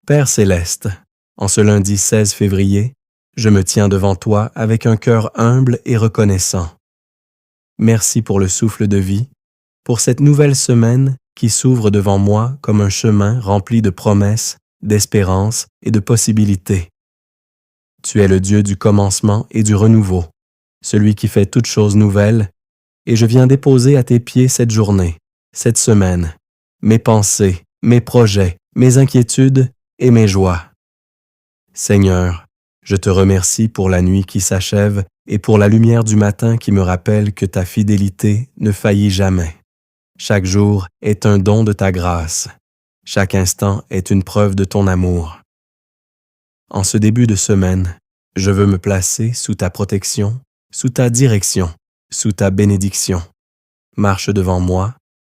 Père céleste, en ce lundi 16 février, je me tiens devant toi avec un cœur humble et reconnaissant. Merci pour le souffle de vie, pour cette nouvelle semaine qui s'ouvre devant moi comme un chemin rempli de promesses, d'espérance et de possibilités. Tu es le Dieu du commencement et du renouveau, celui qui fait toutes choses nouvelles, et je viens déposer à tes pieds cette journée, cette semaine, mes pensées, mes projets, mes inquiétudes et mes joies. Seigneur, je te remercie pour la nuit qui s'achève et pour la lumière du matin qui me rappelle que ta fidélité ne faillit jamais. Chaque jour est un don de ta grâce. Chaque instant est une preuve de ton amour. En ce début de semaine, je veux me placer sous ta protection, sous ta direction, sous ta bénédiction. Marche devant moi,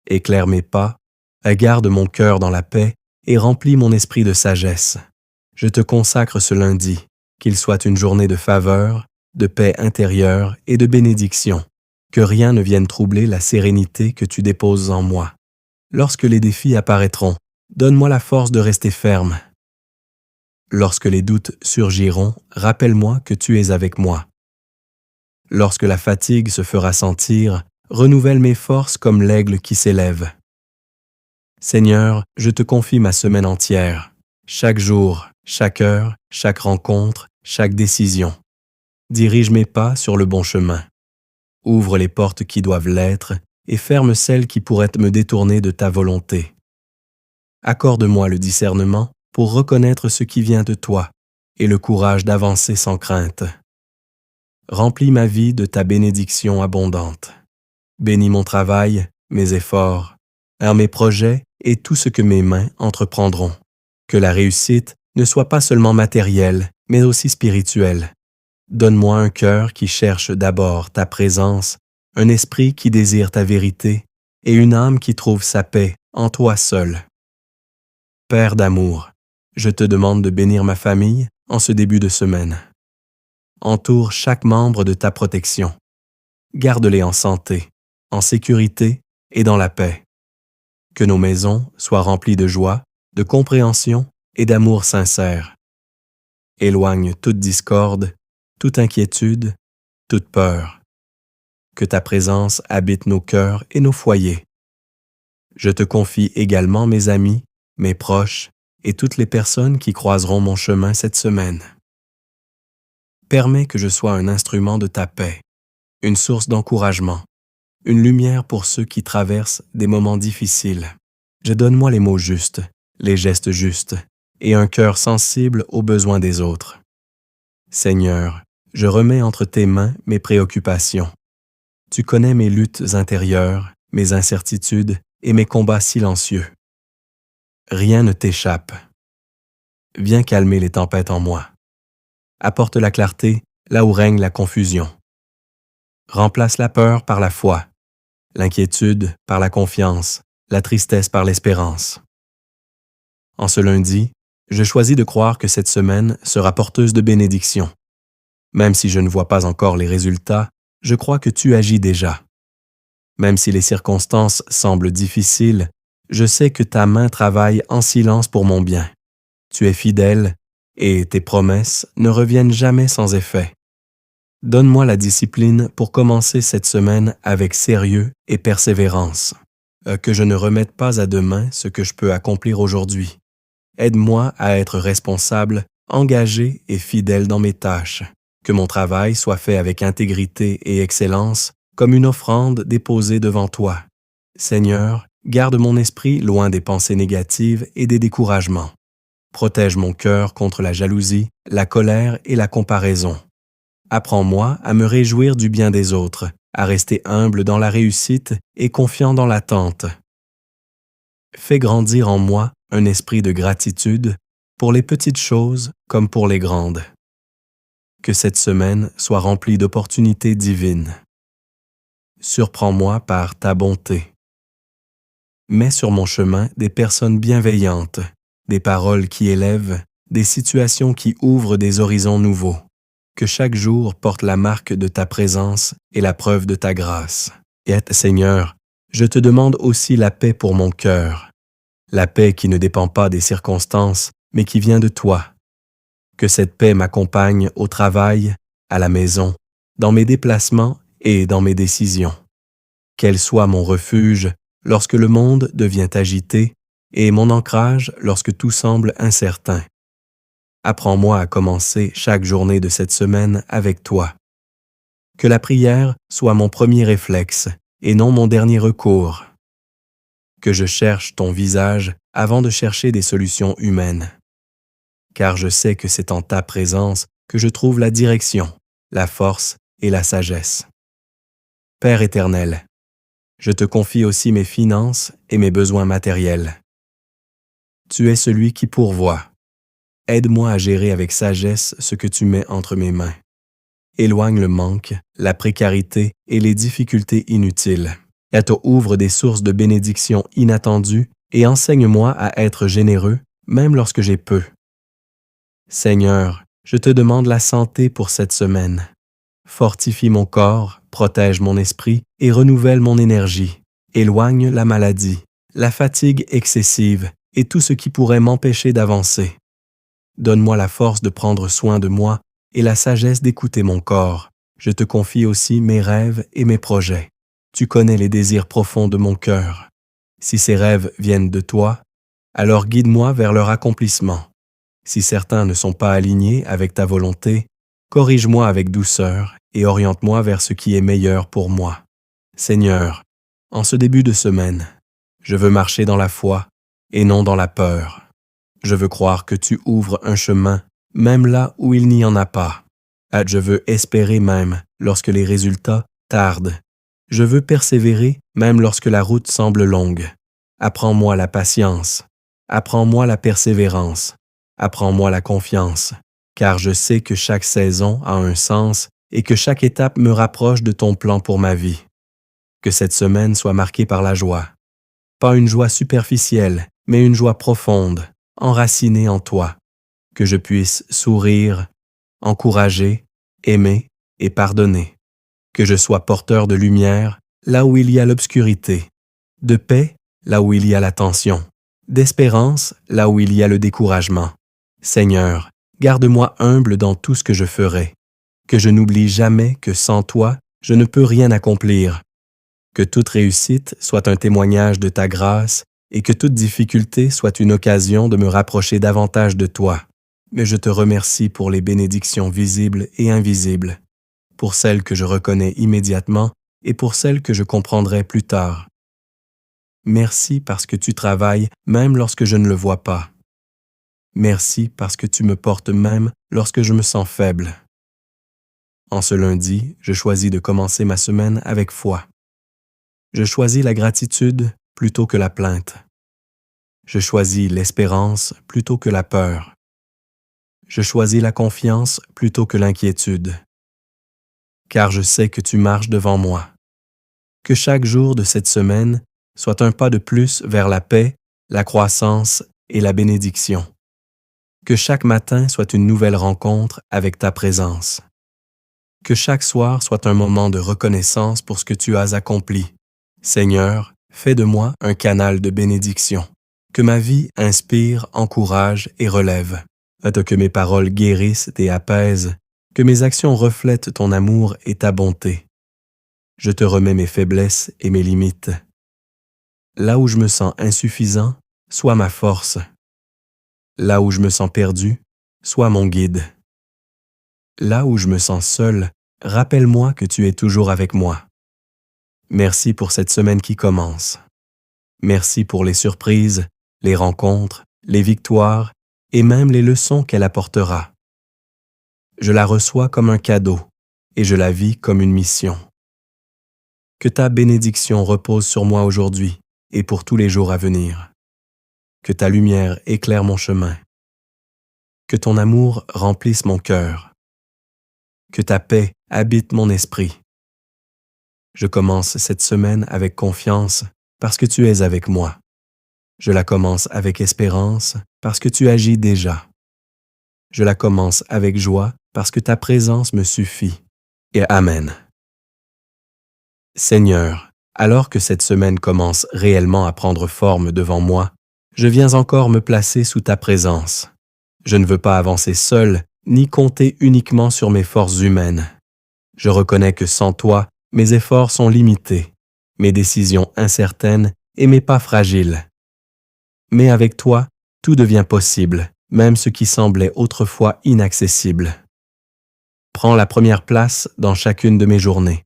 éclaire mes pas, garde mon cœur dans la paix et remplis mon esprit de sagesse. Je te consacre ce lundi, qu'il soit une journée de faveur, de paix intérieure et de bénédiction. Que rien ne vienne troubler la sérénité que tu déposes en moi. Lorsque les défis apparaîtront, donne-moi la force de rester ferme. Lorsque les doutes surgiront, rappelle-moi que tu es avec moi. Lorsque la fatigue se fera sentir, renouvelle mes forces comme l'aigle qui s'élève. Seigneur, je te confie ma semaine entière, chaque jour, chaque heure, chaque rencontre, chaque décision. Dirige mes pas sur le bon chemin. Ouvre les portes qui doivent l'être et ferme celles qui pourraient me détourner de ta volonté. Accorde-moi le discernement pour reconnaître ce qui vient de toi et le courage d'avancer sans crainte. Remplis ma vie de ta bénédiction abondante. Bénis mon travail, mes efforts, mes projets et tout ce que mes mains entreprendront. Que la réussite ne soit pas seulement matérielle, mais aussi spirituelle. Donne-moi un cœur qui cherche d'abord ta présence, un esprit qui désire ta vérité et une âme qui trouve sa paix en toi seul. Père d'amour, je te demande de bénir ma famille en ce début de semaine. Entoure chaque membre de ta protection. Garde-les en santé, en sécurité et dans la paix. Que nos maisons soient remplies de joie, de compréhension et d'amour sincère. Éloigne toute discorde, toute inquiétude, toute peur. Que ta présence habite nos cœurs et nos foyers. Je te confie également mes amis, mes proches et toutes les personnes qui croiseront mon chemin cette semaine. Permets que je sois un instrument de ta paix, une source d'encouragement, une lumière pour ceux qui traversent des moments difficiles. Donne-moi les mots justes, les gestes justes et un cœur sensible aux besoins des autres. Seigneur, je remets entre tes mains mes préoccupations. Tu connais mes luttes intérieures, mes incertitudes et mes combats silencieux. Rien ne t'échappe. Viens calmer les tempêtes en moi. Apporte la clarté là où règne la confusion. Remplace la peur par la foi, l'inquiétude par la confiance, la tristesse par l'espérance. En ce lundi, je choisis de croire que cette semaine sera porteuse de bénédictions. Même si je ne vois pas encore les résultats, je crois que tu agis déjà. Même si les circonstances semblent difficiles, je sais que ta main travaille en silence pour mon bien. Tu es fidèle et tes promesses ne reviennent jamais sans effet. Donne-moi la discipline pour commencer cette semaine avec sérieux et persévérance. Que je ne remette pas à demain ce que je peux accomplir aujourd'hui. Aide-moi à être responsable, engagé et fidèle dans mes tâches. Que mon travail soit fait avec intégrité et excellence, comme une offrande déposée devant toi. Seigneur, garde mon esprit loin des pensées négatives et des découragements. Protège mon cœur contre la jalousie, la colère et la comparaison. Apprends-moi à me réjouir du bien des autres, à rester humble dans la réussite et confiant dans l'attente. Fais grandir en moi un esprit de gratitude pour les petites choses comme pour les grandes. Que cette semaine soit remplie d'opportunités divines. Surprends-moi par ta bonté. Mets sur mon chemin des personnes bienveillantes, des paroles qui élèvent, des situations qui ouvrent des horizons nouveaux. Que chaque jour porte la marque de ta présence et la preuve de ta grâce. Et Seigneur, je te demande aussi la paix pour mon cœur. La paix qui ne dépend pas des circonstances, mais qui vient de toi. Que cette paix m'accompagne au travail, à la maison, dans mes déplacements et dans mes décisions. Qu'elle soit mon refuge lorsque le monde devient agité et mon ancrage lorsque tout semble incertain. Apprends-moi à commencer chaque journée de cette semaine avec toi. Que la prière soit mon premier réflexe et non mon dernier recours. Que je cherche ton visage avant de chercher des solutions humaines. Car je sais que c'est en ta présence que je trouve la direction, la force et la sagesse. Père éternel, je te confie aussi mes finances et mes besoins matériels. Tu es celui qui pourvoit. Aide-moi à gérer avec sagesse ce que tu mets entre mes mains. Éloigne le manque, la précarité et les difficultés inutiles. Ouvre des sources de bénédictions inattendues et enseigne-moi à être généreux, même lorsque j'ai peu. Seigneur, je te demande la santé pour cette semaine. Fortifie mon corps, protège mon esprit et renouvelle mon énergie. Éloigne la maladie, la fatigue excessive et tout ce qui pourrait m'empêcher d'avancer. Donne-moi la force de prendre soin de moi et la sagesse d'écouter mon corps. Je te confie aussi mes rêves et mes projets. Tu connais les désirs profonds de mon cœur. Si ces rêves viennent de toi, alors guide-moi vers leur accomplissement. Si certains ne sont pas alignés avec ta volonté, corrige-moi avec douceur et oriente-moi vers ce qui est meilleur pour moi. Seigneur, en ce début de semaine, je veux marcher dans la foi et non dans la peur. Je veux croire que tu ouvres un chemin, même là où il n'y en a pas. Je veux espérer même lorsque les résultats tardent. Je veux persévérer même lorsque la route semble longue. Apprends-moi la patience. Apprends-moi la persévérance. Apprends-moi la confiance, car je sais que chaque saison a un sens et que chaque étape me rapproche de ton plan pour ma vie. Que cette semaine soit marquée par la joie. Pas une joie superficielle, mais une joie profonde, enracinée en toi. Que je puisse sourire, encourager, aimer et pardonner. Que je sois porteur de lumière là où il y a l'obscurité, de paix là où il y a la tension, d'espérance là où il y a le découragement. Seigneur, garde-moi humble dans tout ce que je ferai. Que je n'oublie jamais que sans toi, je ne peux rien accomplir. Que toute réussite soit un témoignage de ta grâce et que toute difficulté soit une occasion de me rapprocher davantage de toi. Mais je te remercie pour les bénédictions visibles et invisibles, pour celles que je reconnais immédiatement et pour celles que je comprendrai plus tard. Merci parce que tu travailles même lorsque je ne le vois pas. Merci parce que tu me portes même lorsque je me sens faible. En ce lundi, je choisis de commencer ma semaine avec foi. Je choisis la gratitude plutôt que la plainte. Je choisis l'espérance plutôt que la peur. Je choisis la confiance plutôt que l'inquiétude. Car je sais que tu marches devant moi. Que chaque jour de cette semaine soit un pas de plus vers la paix, la croissance et la bénédiction. Que chaque matin soit une nouvelle rencontre avec ta présence. Que chaque soir soit un moment de reconnaissance pour ce que tu as accompli. Seigneur, fais de moi un canal de bénédiction. Que ma vie inspire, encourage et relève. Que mes paroles guérissent et apaisent. Que mes actions reflètent ton amour et ta bonté. Je te remets mes faiblesses et mes limites. Là où je me sens insuffisant, sois ma force. Là où je me sens perdu, sois mon guide. Là où je me sens seul, rappelle-moi que tu es toujours avec moi. Merci pour cette semaine qui commence. Merci pour les surprises, les rencontres, les victoires et même les leçons qu'elle apportera. Je la reçois comme un cadeau et je la vis comme une mission. Que ta bénédiction repose sur moi aujourd'hui et pour tous les jours à venir. Que ta lumière éclaire mon chemin. Que ton amour remplisse mon cœur. Que ta paix habite mon esprit. Je commence cette semaine avec confiance parce que tu es avec moi. Je la commence avec espérance parce que tu agis déjà. Je la commence avec joie parce que ta présence me suffit. Et Amen. Seigneur, alors que cette semaine commence réellement à prendre forme devant moi, je viens encore me placer sous ta présence. Je ne veux pas avancer seul, ni compter uniquement sur mes forces humaines. Je reconnais que sans toi, mes efforts sont limités, mes décisions incertaines et mes pas fragiles. Mais avec toi, tout devient possible, même ce qui semblait autrefois inaccessible. Prends la première place dans chacune de mes journées.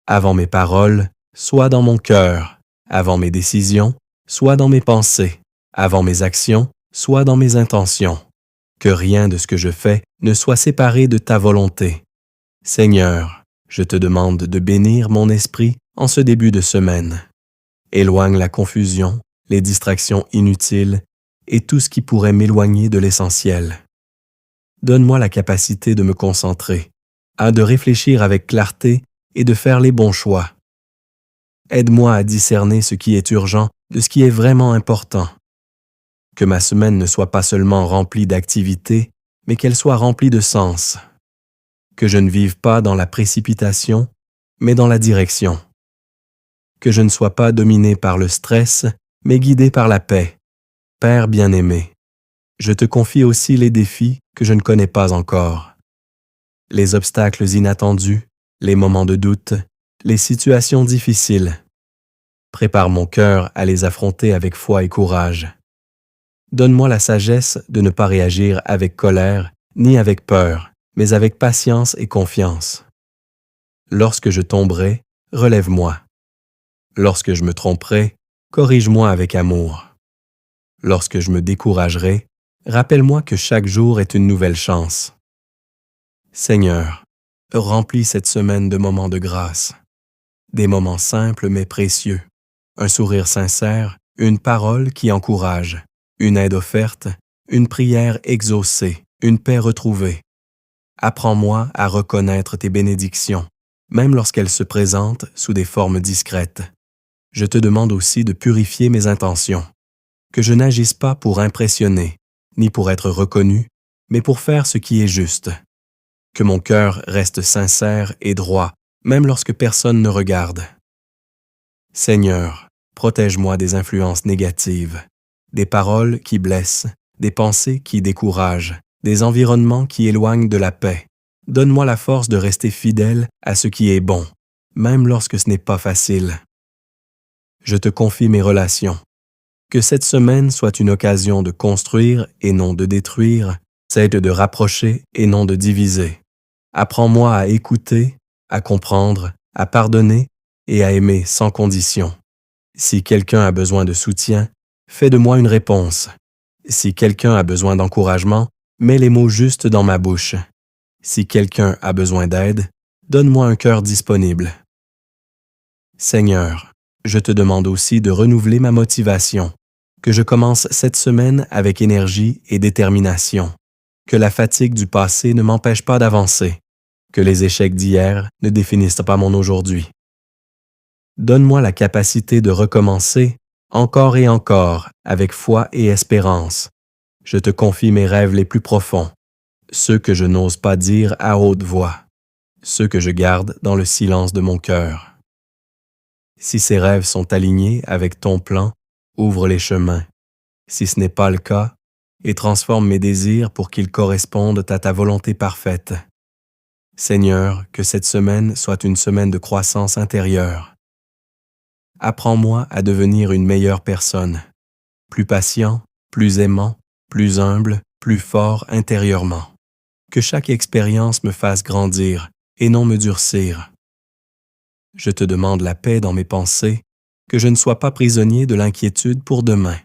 Avant mes paroles, soit dans mon cœur. Avant mes décisions, soit dans mes pensées. Avant mes actions, soit dans mes intentions. Que rien de ce que je fais ne soit séparé de ta volonté. Seigneur, je te demande de bénir mon esprit en ce début de semaine. Éloigne la confusion, les distractions inutiles et tout ce qui pourrait m'éloigner de l'essentiel. Donne-moi la capacité de me concentrer, de réfléchir avec clarté et de faire les bons choix. Aide-moi à discerner ce qui est urgent de ce qui est vraiment important. Que ma semaine ne soit pas seulement remplie d'activités, mais qu'elle soit remplie de sens. Que je ne vive pas dans la précipitation, mais dans la direction. Que je ne sois pas dominé par le stress, mais guidé par la paix. Père bien-aimé, je te confie aussi les défis que je ne connais pas encore. Les obstacles inattendus, les moments de doute, les situations difficiles. Prépare mon cœur à les affronter avec foi et courage. Donne-moi la sagesse de ne pas réagir avec colère ni avec peur, mais avec patience et confiance. Lorsque je tomberai, relève-moi. Lorsque je me tromperai, corrige-moi avec amour. Lorsque je me découragerai, rappelle-moi que chaque jour est une nouvelle chance. Seigneur, remplis cette semaine de moments de grâce, des moments simples mais précieux, un sourire sincère, une parole qui encourage, une aide offerte, une prière exaucée, une paix retrouvée. Apprends-moi à reconnaître tes bénédictions, même lorsqu'elles se présentent sous des formes discrètes. Je te demande aussi de purifier mes intentions, que je n'agisse pas pour impressionner, ni pour être reconnu, mais pour faire ce qui est juste. Que mon cœur reste sincère et droit, même lorsque personne ne regarde. Seigneur, protège-moi des influences négatives, des paroles qui blessent, des pensées qui découragent, des environnements qui éloignent de la paix. Donne-moi la force de rester fidèle à ce qui est bon, même lorsque ce n'est pas facile. Je te confie mes relations. Que cette semaine soit une occasion de construire et non de détruire, celle de rapprocher et non de diviser. Apprends-moi à écouter, à comprendre, à pardonner et à aimer sans condition. Si quelqu'un a besoin de soutien, fais de moi une réponse. Si quelqu'un a besoin d'encouragement, mets les mots justes dans ma bouche. Si quelqu'un a besoin d'aide, donne-moi un cœur disponible. Seigneur, je te demande aussi de renouveler ma motivation, que je commence cette semaine avec énergie et détermination, que la fatigue du passé ne m'empêche pas d'avancer, que les échecs d'hier ne définissent pas mon aujourd'hui. Donne-moi la capacité de recommencer encore et encore avec foi et espérance. Je te confie mes rêves les plus profonds, ceux que je n'ose pas dire à haute voix, ceux que je garde dans le silence de mon cœur. Si ces rêves sont alignés avec ton plan, ouvre les chemins. Si ce n'est pas le cas, et transforme mes désirs pour qu'ils correspondent à ta volonté parfaite. Seigneur, que cette semaine soit une semaine de croissance intérieure. Apprends-moi à devenir une meilleure personne, plus patient, plus aimant, plus humble, plus fort intérieurement. Que chaque expérience me fasse grandir et non me durcir. Je te demande la paix dans mes pensées, que je ne sois pas prisonnier de l'inquiétude pour demain,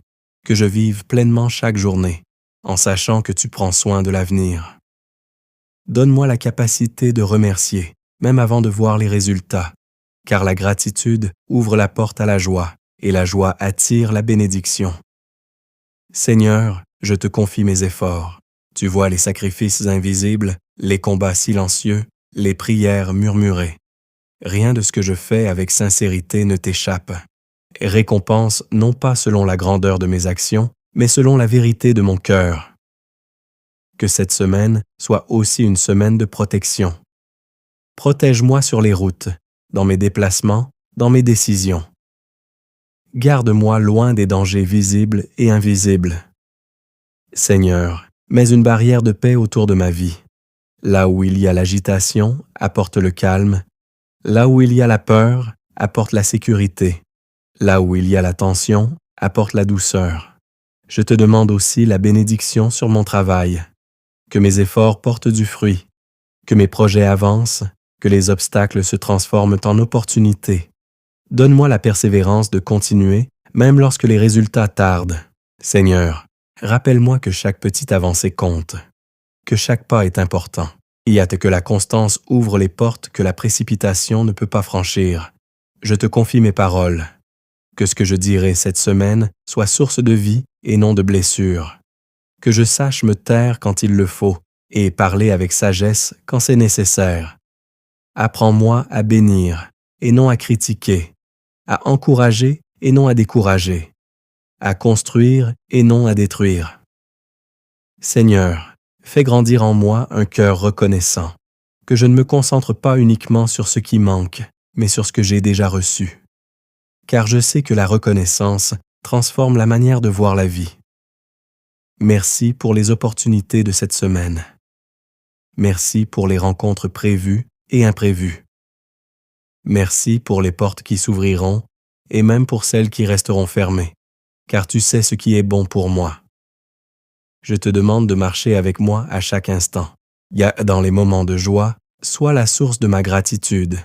que je vive pleinement chaque journée, en sachant que tu prends soin de l'avenir. Donne-moi la capacité de remercier, même avant de voir les résultats, car la gratitude ouvre la porte à la joie, et la joie attire la bénédiction. Seigneur, je te confie mes efforts. Tu vois les sacrifices invisibles, les combats silencieux, les prières murmurées. Rien de ce que je fais avec sincérité ne t'échappe. Récompense non pas selon la grandeur de mes actions, mais selon la vérité de mon cœur. Que cette semaine soit aussi une semaine de protection. Protège-moi sur les routes, dans mes déplacements, dans mes décisions. Garde-moi loin des dangers visibles et invisibles. Seigneur, mais une barrière de paix autour de ma vie. Là où il y a l'agitation, apporte le calme. Là où il y a la peur, apporte la sécurité. Là où il y a la tension, apporte la douceur. Je te demande aussi la bénédiction sur mon travail. Que mes efforts portent du fruit. Que mes projets avancent. Que les obstacles se transforment en opportunités. Donne-moi la persévérance de continuer, même lorsque les résultats tardent. Seigneur, rappelle-moi que chaque petite avancée compte, que chaque pas est important. Il y a que la constance ouvre les portes que la précipitation ne peut pas franchir. Je te confie mes paroles. Que ce que je dirai cette semaine soit source de vie et non de blessure. Que je sache me taire quand il le faut et parler avec sagesse quand c'est nécessaire. Apprends-moi à bénir et non à critiquer, à encourager et non à décourager, à construire et non à détruire. Seigneur, fais grandir en moi un cœur reconnaissant, que je ne me concentre pas uniquement sur ce qui manque, mais sur ce que j'ai déjà reçu. Car je sais que la reconnaissance transforme la manière de voir la vie. Merci pour les opportunités de cette semaine. Merci pour les rencontres prévues et imprévues. Merci pour les portes qui s'ouvriront et même pour celles qui resteront fermées, car tu sais ce qui est bon pour moi. Je te demande de marcher avec moi à chaque instant. Dans les moments de joie, sois la source de ma gratitude.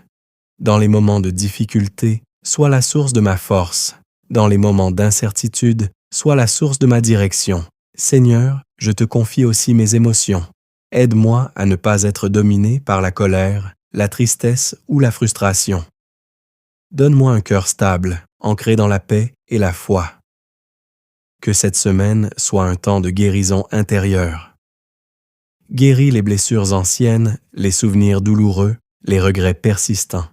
Dans les moments de difficulté, sois la source de ma force. Dans les moments d'incertitude, sois la source de ma direction. Seigneur, je te confie aussi mes émotions. Aide-moi à ne pas être dominé par la colère, la tristesse ou la frustration. Donne-moi un cœur stable, ancré dans la paix et la foi. Que cette semaine soit un temps de guérison intérieure. Guéris les blessures anciennes, les souvenirs douloureux, les regrets persistants.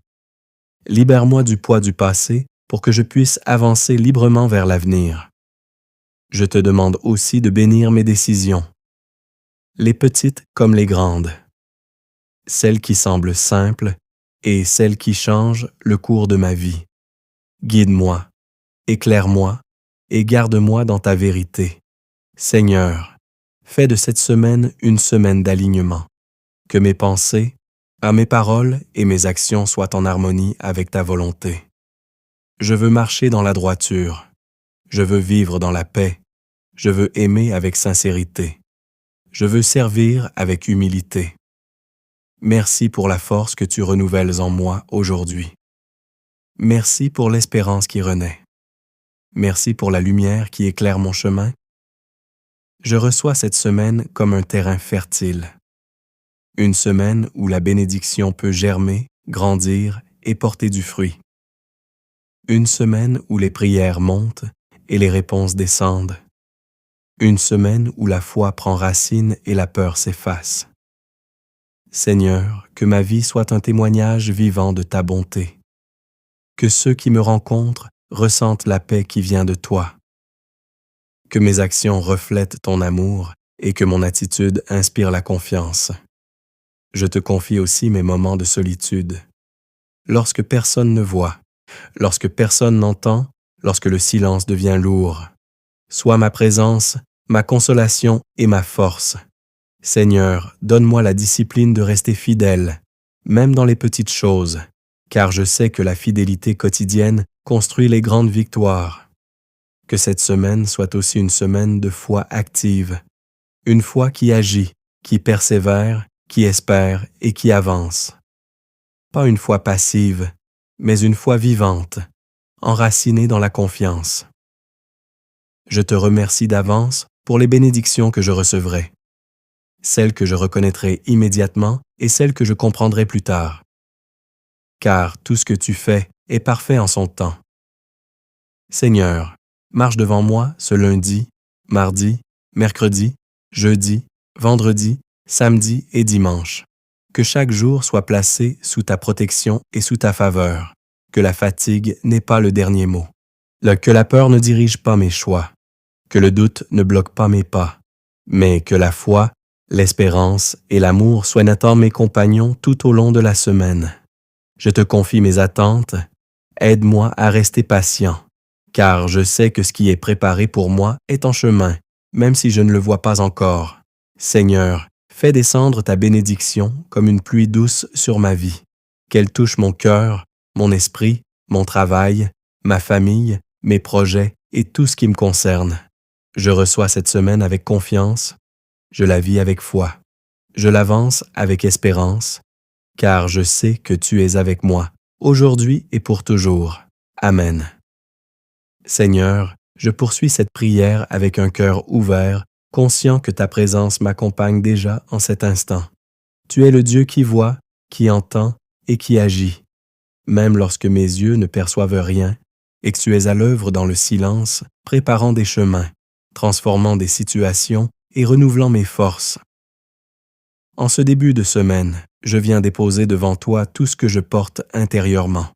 Libère-moi du poids du passé pour que je puisse avancer librement vers l'avenir. Je te demande aussi de bénir mes décisions, les petites comme les grandes, celles qui semblent simples et celles qui changent le cours de ma vie. Guide-moi, éclaire-moi et garde-moi dans ta vérité. Seigneur, fais de cette semaine une semaine d'alignement. Que mes pensées, mes paroles et mes actions soient en harmonie avec ta volonté. Je veux marcher dans la droiture. Je veux vivre dans la paix. Je veux aimer avec sincérité. Je veux servir avec humilité. Merci pour la force que tu renouvelles en moi aujourd'hui. Merci pour l'espérance qui renaît. Merci pour la lumière qui éclaire mon chemin. Je reçois cette semaine comme un terrain fertile. Une semaine où la bénédiction peut germer, grandir et porter du fruit. Une semaine où les prières montent et les réponses descendent. Une semaine où la foi prend racine et la peur s'efface. Seigneur, que ma vie soit un témoignage vivant de ta bonté. Que ceux qui me rencontrent ressentent la paix qui vient de toi. Que mes actions reflètent ton amour et que mon attitude inspire la confiance. Je te confie aussi mes moments de solitude. Lorsque personne ne voit, lorsque personne n'entend, lorsque le silence devient lourd. Sois ma présence, ma consolation et ma force. Seigneur, donne-moi la discipline de rester fidèle, même dans les petites choses, car je sais que la fidélité quotidienne construit les grandes victoires. Que cette semaine soit aussi une semaine de foi active, une foi qui agit, qui persévère, qui espère et qui avance. Pas une foi passive, mais une foi vivante, enracinée dans la confiance. Je te remercie d'avance pour les bénédictions que je recevrai, celles que je reconnaîtrai immédiatement et celles que je comprendrai plus tard. Car tout ce que tu fais est parfait en son temps. Seigneur, marche devant moi ce lundi, mardi, mercredi, jeudi, vendredi, samedi et dimanche. Que chaque jour soit placé sous ta protection et sous ta faveur. Que la fatigue n'ait pas le dernier mot. Que la peur ne dirige pas mes choix. Que le doute ne bloque pas mes pas. Mais que la foi, l'espérance et l'amour soient nattant mes compagnons tout au long de la semaine. Je te confie mes attentes. Aide-moi à rester patient, car je sais que ce qui est préparé pour moi est en chemin, même si je ne le vois pas encore. Seigneur, fais descendre ta bénédiction comme une pluie douce sur ma vie, qu'elle touche mon cœur, mon esprit, mon travail, ma famille, mes projets et tout ce qui me concerne. Je reçois cette semaine avec confiance, je la vis avec foi, je l'avance avec espérance, car je sais que tu es avec moi, aujourd'hui et pour toujours. Amen. Seigneur, je poursuis cette prière avec un cœur ouvert, conscient que ta présence m'accompagne déjà en cet instant. Tu es le Dieu qui voit, qui entend et qui agit, même lorsque mes yeux ne perçoivent rien, et que tu es à l'œuvre dans le silence, préparant des chemins, transformant des situations et renouvelant mes forces. En ce début de semaine, je viens déposer devant toi tout ce que je porte intérieurement.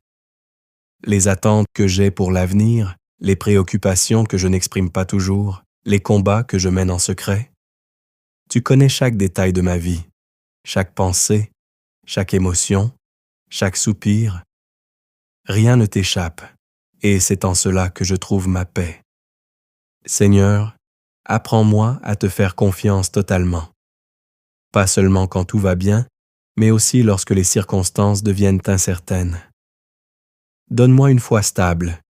Les attentes que j'ai pour l'avenir, les préoccupations que je n'exprime pas toujours, les combats que je mène en secret. Tu connais chaque détail de ma vie, chaque pensée, chaque émotion, chaque soupir. Rien ne t'échappe, et c'est en cela que je trouve ma paix. Seigneur, apprends-moi à te faire confiance totalement. Pas seulement quand tout va bien, mais aussi lorsque les circonstances deviennent incertaines. Donne-moi une foi stable,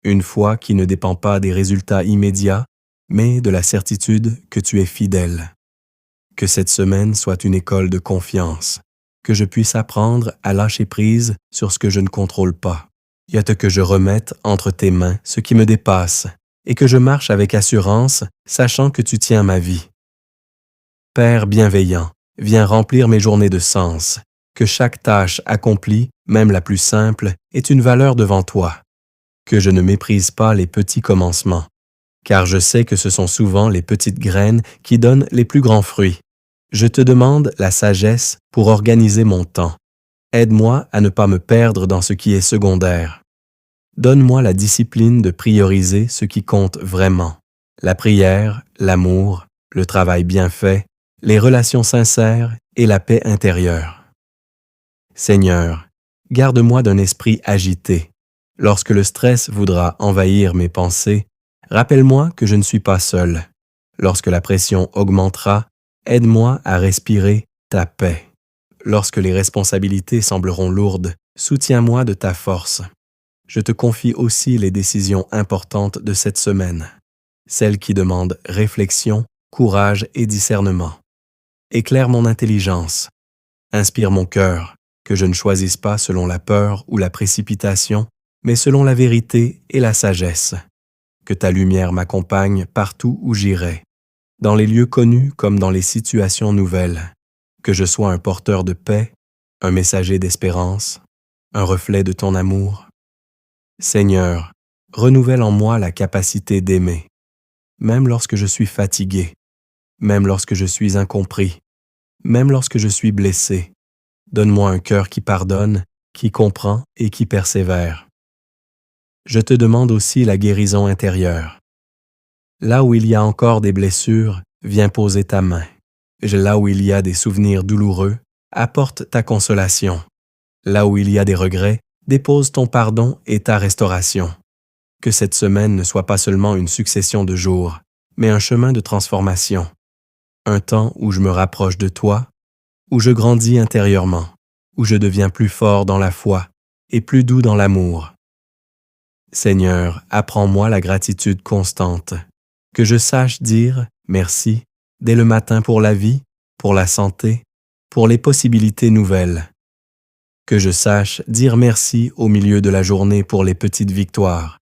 une foi qui ne dépend pas des résultats immédiats, mais de la certitude que tu es fidèle. Que cette semaine soit une école de confiance, que je puisse apprendre à lâcher prise sur ce que je ne contrôle pas, et que je remette entre tes mains ce qui me dépasse, et que je marche avec assurance, sachant que tu tiens ma vie. Père bienveillant, viens remplir mes journées de sens, que chaque tâche accomplie, même la plus simple, ait une valeur devant toi. Que je ne méprise pas les petits commencements, car je sais que ce sont souvent les petites graines qui donnent les plus grands fruits. Je te demande la sagesse pour organiser mon temps. Aide-moi à ne pas me perdre dans ce qui est secondaire. Donne-moi la discipline de prioriser ce qui compte vraiment. La prière, l'amour, le travail bien fait, les relations sincères et la paix intérieure. Seigneur, garde-moi d'un esprit agité. Lorsque le stress voudra envahir mes pensées, rappelle-moi que je ne suis pas seul. Lorsque la pression augmentera, aide-moi à respirer ta paix. Lorsque les responsabilités sembleront lourdes, soutiens-moi de ta force. Je te confie aussi les décisions importantes de cette semaine, celles qui demandent réflexion, courage et discernement. Éclaire mon intelligence, inspire mon cœur, que je ne choisisse pas selon la peur ou la précipitation, mais selon la vérité et la sagesse. Que ta lumière m'accompagne partout où j'irai, dans les lieux connus comme dans les situations nouvelles. Que je sois un porteur de paix, un messager d'espérance, un reflet de ton amour. Seigneur, renouvelle en moi la capacité d'aimer, même lorsque je suis fatigué, même lorsque je suis incompris, même lorsque je suis blessé. Donne-moi un cœur qui pardonne, qui comprend et qui persévère. Je te demande aussi la guérison intérieure. Là où il y a encore des blessures, viens poser ta main. Là où il y a des souvenirs douloureux, apporte ta consolation. Là où il y a des regrets, dépose ton pardon et ta restauration. Que cette semaine ne soit pas seulement une succession de jours, mais un chemin de transformation. Un temps où je me rapproche de toi, où je grandis intérieurement, où je deviens plus fort dans la foi et plus doux dans l'amour. Seigneur, apprends-moi la gratitude constante, que je sache dire merci dès le matin pour la vie, pour la santé, pour les possibilités nouvelles. Que je sache dire merci au milieu de la journée pour les petites victoires.